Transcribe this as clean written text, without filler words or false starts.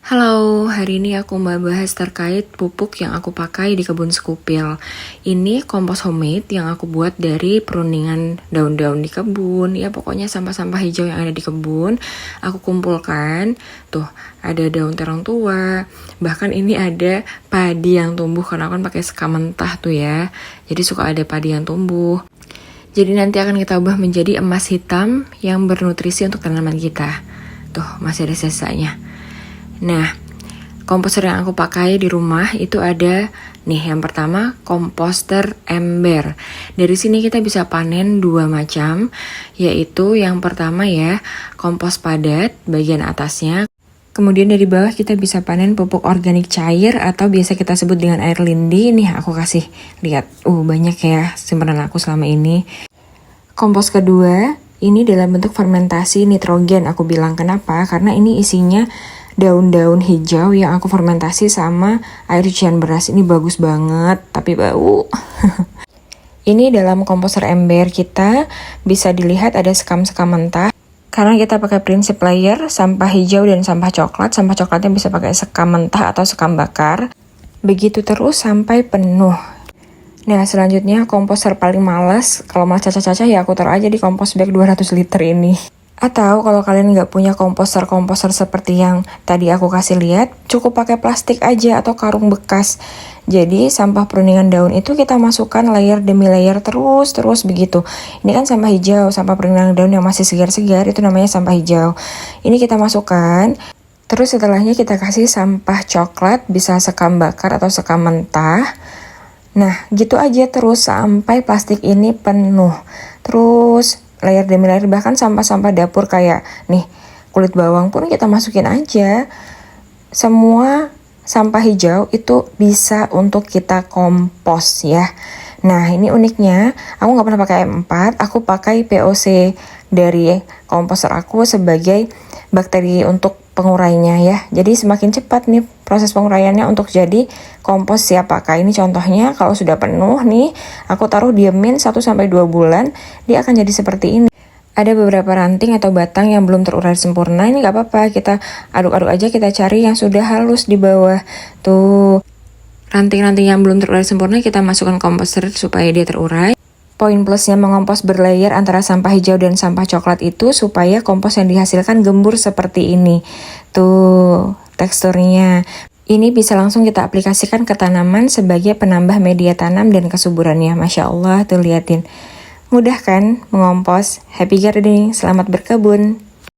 Halo, hari ini aku mau bahas terkait pupuk yang aku pakai di kebun sekupil. Ini kompos homemade yang aku buat dari perundingan daun-daun di kebun. Ya pokoknya sampah-sampah hijau yang ada di kebun, aku kumpulkan. Tuh, ada daun terong tua. Bahkan ini ada padi yang tumbuh karena aku kan pakai sekam mentah tuh ya. Jadi suka ada padi yang tumbuh. Jadi nanti akan kita ubah menjadi emas hitam yang bernutrisi untuk tanaman kita. Tuh, masih ada sisanya. Nah, komposter yang aku pakai di rumah itu ada nih, yang pertama komposter ember. Dari sini kita bisa panen dua macam, yaitu yang pertama ya, kompos padat bagian atasnya. Kemudian dari bawah kita bisa panen pupuk organik cair atau biasa kita sebut dengan air lindi. Nih aku kasih lihat, banyak ya simpanan aku selama ini. Kompos kedua, ini dalam bentuk fermentasi nitrogen. Aku bilang kenapa? Karena ini isinya daun-daun hijau yang aku fermentasi sama air cucian beras. Ini bagus banget, tapi bau. Ini dalam komposter ember kita bisa dilihat ada sekam-sekam mentah. Karena kita pakai prinsip layer, sampah hijau dan sampah coklat. Sampah coklatnya bisa pakai sekam mentah atau sekam bakar. Begitu terus sampai penuh. Nah, selanjutnya komposter paling males. Kalau malah cacah-cacah ya aku taruh aja di kompos bag 200 liter ini. Atau kalau kalian nggak punya komposter seperti yang tadi aku kasih lihat, cukup pakai plastik aja atau karung bekas. Jadi sampah perundingan daun itu kita masukkan layer demi layer terus begitu. Ini kan sampah hijau, sampah perundingan daun yang masih segar-segar itu namanya sampah hijau. Ini kita masukkan. Terus setelahnya kita kasih sampah coklat, bisa sekam bakar atau sekam mentah. Nah, gitu aja terus sampai plastik ini penuh. Terus layer demi layer, bahkan sampah-sampah dapur kayak nih kulit bawang pun kita masukin aja. Semua sampah hijau itu bisa untuk kita kompos ya. Nah, ini uniknya, aku nggak pernah pakai M4, aku pakai POC dari komposter aku sebagai bakteri untuk pengurainya ya. Jadi semakin cepat nih proses penguraiannya untuk jadi kompos siap pakai. Ini contohnya kalau sudah penuh nih, aku taruh diemin 1-2 bulan, dia akan jadi seperti ini. Ada beberapa ranting atau batang yang belum terurai sempurna, ini nggak apa-apa, kita aduk-aduk aja, kita cari yang sudah halus di bawah. Tuh, ranting-ranting yang belum terurai sempurna kita masukkan komposter supaya dia terurai. Poin plusnya mengompos berlayer antara sampah hijau dan sampah coklat itu supaya kompos yang dihasilkan gembur seperti ini. Tuh, teksturnya. Ini bisa langsung kita aplikasikan ke tanaman sebagai penambah media tanam dan kesuburannya. Masya Allah, tuh liatin. Mudah kan mengompos? Happy gardening, selamat berkebun.